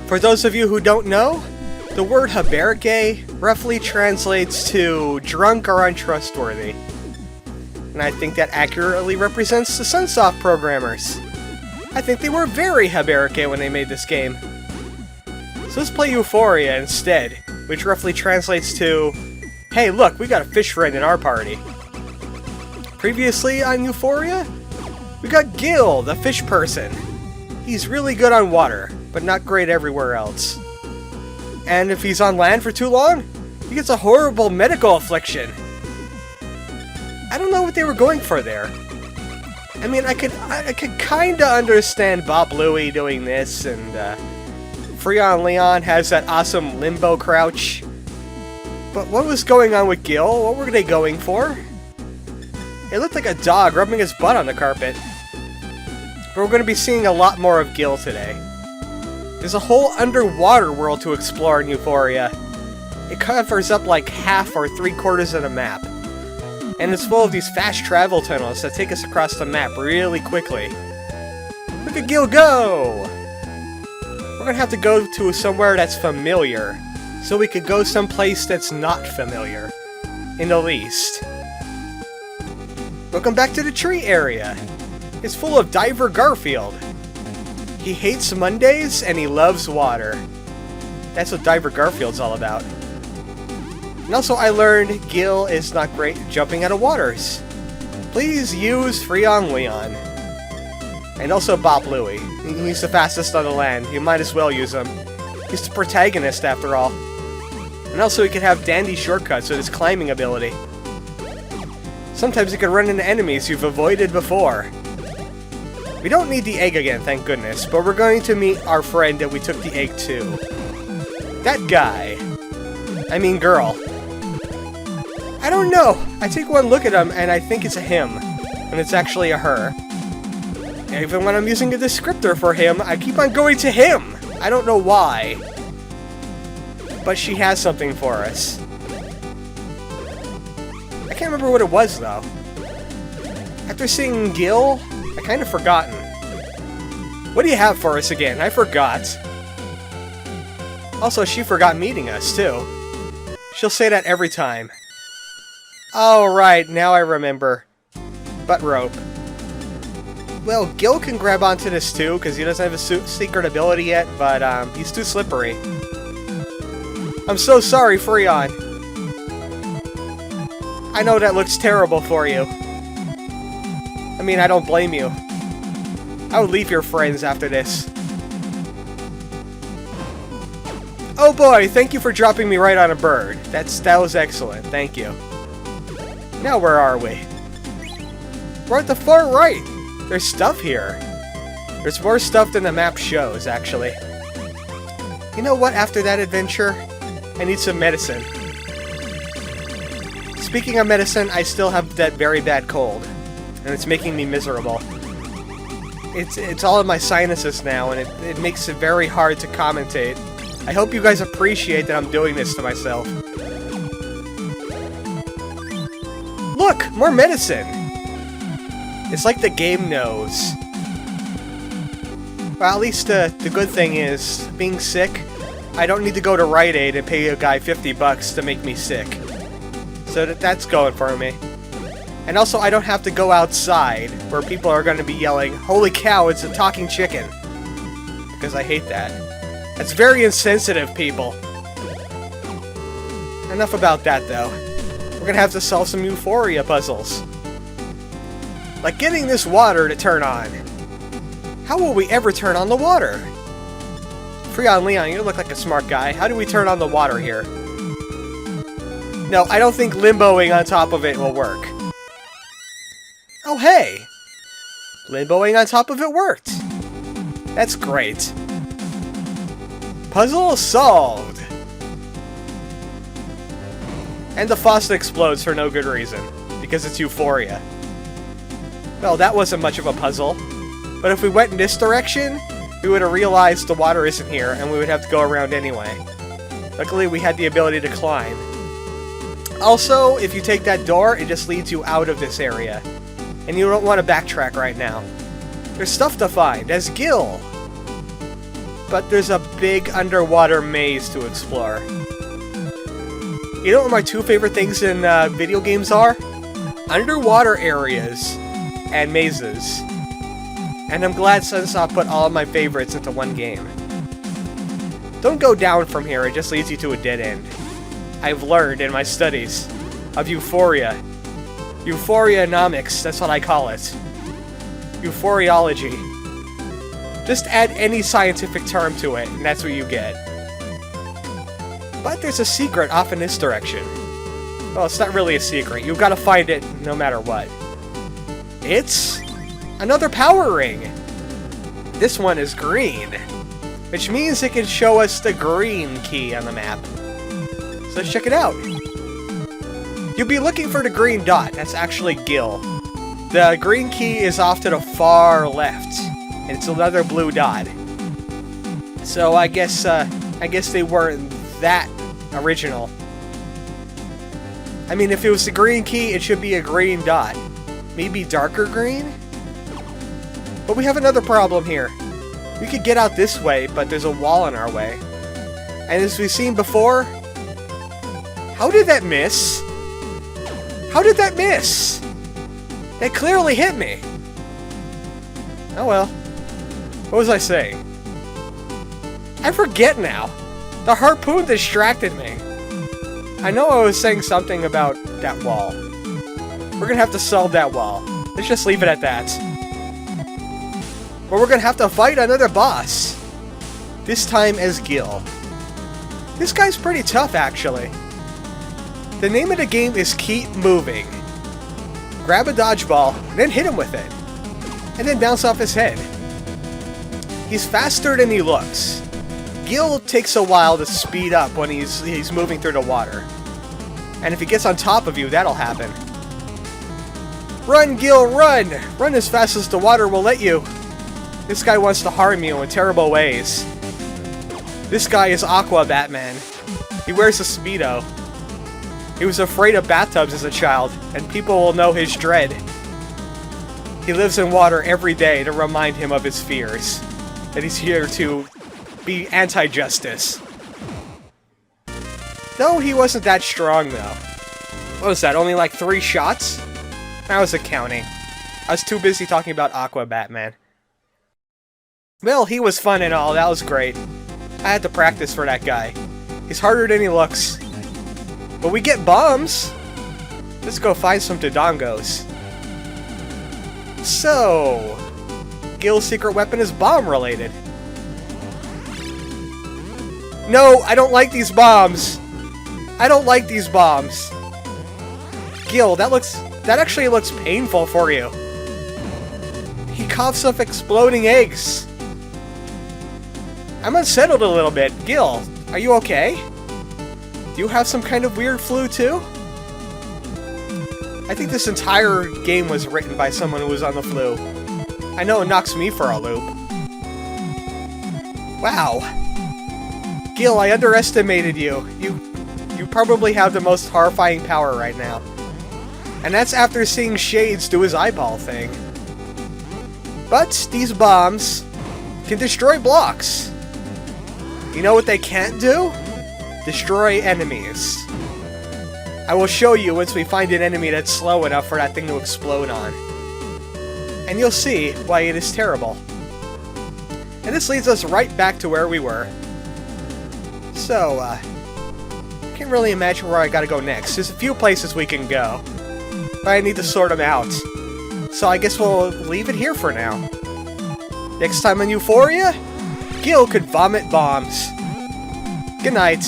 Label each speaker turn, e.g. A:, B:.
A: For those of you who don't know, the word haberke roughly translates to drunk or untrustworthy. And I think that accurately represents the Sunsoft programmers. I think they were very haberke when they made this game. So let's play Ufouria instead, which roughly translates to, hey look, we got a fish friend in our party. Previously on Ufouria, we got Gil, the fish person. He's really good on water, but not great everywhere else. And if he's on land for too long, he gets a horrible medical affliction. I don't know what they were going for there. I mean, I could kinda understand Bop-Louie doing this, and Freeon-Leeon has that awesome limbo crouch. But what was going on with Gil? What were they going for? It looked like a dog rubbing his butt on the carpet. But we're going to be seeing a lot more of Gil today. There's a whole underwater world to explore in Ufouria. It covers up like half or 3/4 of the map. And it's full of these fast travel tunnels that take us across the map really quickly. Look at Gil go! We're going to have to go to somewhere that's familiar, so we could go someplace that's not familiar, in the least. Welcome back to the tree area. It's full of Diver Garfield. He hates Mondays and he loves water. That's what Diver Garfield's all about. And also I learned Gil is not great at jumping out of waters. Please use Freeon-Leeon. And also Bop-Louie. He's the fastest on the land. You might as well use him. He's the protagonist after all. And also he can have dandy shortcuts with his climbing ability. Sometimes you can run into enemies you've avoided before. We don't need the egg again, thank goodness, but we're going to meet our friend that we took the egg to. That guy. I mean girl. I don't know. I take one look at him and I think it's a him. And it's actually a her. And even when I'm using a descriptor for him, I keep on going to him. I don't know why. But she has something for us. I can't remember what it was, though. After seeing Gil, I kind of forgotten. What do you have for us again? I forgot. Also, she forgot meeting us, too. She'll say that every time. Oh, right, now I remember. Butt rope. Well, Gil can grab onto this, too, because he doesn't have a secret ability yet, but he's too slippery. I'm so sorry, Freon. I know that looks terrible for you. I mean, I don't blame you. I would leave your friends after this. Oh boy, thank you for dropping me right on a bird. That was excellent, thank you. Now where are we? We're at the far right. There's stuff here. There's more stuff than the map shows, actually. You know what, after that adventure? I need some medicine. Speaking of medicine, I still have that very bad cold. And it's making me miserable. It's all in my sinuses now, and it makes it very hard to commentate. I hope you guys appreciate that I'm doing this to myself. Look! More medicine! It's like the game knows. Well, at least the good thing is, being sick, I don't need to go to Rite Aid and pay a guy $50 to make me sick. So that's going for me. And also, I don't have to go outside, where people are going to be yelling, "Holy cow, it's a talking chicken!" Because I hate that. That's very insensitive, people. Enough about that, though. We're going to have to solve some Ufouria puzzles. Like getting this water to turn on. How will we ever turn on the water? Freeon-Leeon, you look like a smart guy. How do we turn on the water here? No, I don't think limboing on top of it will work. Oh, hey! Limboing on top of it worked. That's great. Puzzle solved! And the faucet explodes for no good reason, because it's Ufouria. Well, that wasn't much of a puzzle. But if we went in this direction, we would have realized the water isn't here, and we would have to go around anyway. Luckily, we had the ability to climb. Also, if you take that door, it just leads you out of this area. And you don't want to backtrack right now. There's stuff to find. There's Gil. but there's a big underwater maze to explore. You know what my two favorite things in video games are? Underwater areas and mazes. And I'm glad Sunsoft put all of my favorites into one game. Don't go down from here, it just leads you to a dead end. I've learned in my studies of Ufouria. Ufouria-nomics, that's what I call it. Euphoriology. Just add any scientific term to it, and that's what you get. But there's a secret off in this direction. Well, it's not really a secret. You've got to find it no matter what. It's another power ring. This one is green, which means it can show us the green key on the map. So let's check it out. You'll be looking for the green dot. That's actually Gil. The green key is off to the far left. And it's another blue dot. So I guess they weren't that original. I mean, if it was the green key, it should be a green dot. Maybe darker green? But we have another problem here. We could get out this way, but there's a wall in our way. And as we've seen before, how did that miss? How did that miss? That clearly hit me. Oh well. What was I saying? I forget now. The harpoon distracted me. I know I was saying something about that wall. We're gonna have to solve that wall. Let's just leave it at that. But we're gonna have to fight another boss. This time as Gil. This guy's pretty tough, actually. The name of the game is Keep Moving. Grab a dodgeball, and then hit him with it. And then bounce off his head. He's faster than he looks. Gil takes a while to speed up when he's moving through the water. And if he gets on top of you, that'll happen. Run, Gil, run! Run as fast as the water will let you. This guy wants to harm you in terrible ways. This guy is Aqua Batman. He wears a Speedo. He was afraid of bathtubs as a child, and people will know his dread. He lives in water every day to remind him of his fears. That he's here to be anti-justice. Though he wasn't that strong, though. What was that, only like 3 shots? I wasn't counting. I was too busy talking about Aqua Batman. Well, he was fun and all, that was great. I had to practice for that guy. He's harder than he looks. But we get bombs! Let's go find some Dodongos. So... Gil's secret weapon is bomb-related. No, I don't like these bombs! I don't like these bombs! Gil, that actually looks painful for you. He coughs up exploding eggs. I'm unsettled a little bit. Gil, are you okay? Do you have some kind of weird flu too? I think this entire game was written by someone who was on the flu. I know it knocks me for a loop. Wow. Gil, I underestimated you. You probably have the most horrifying power right now. And that's after seeing Shades do his eyeball thing. But these bombs can destroy blocks. You know what they can't do? Destroy enemies. I will show you once we find an enemy that's slow enough for that thing to explode on. And you'll see why it is terrible. And this leads us right back to where we were. So, I can't really imagine where I gotta go next. There's a few places we can go. But I need to sort them out. So I guess we'll leave it here for now. Next time on Ufouria, Gil could vomit bombs. Good night.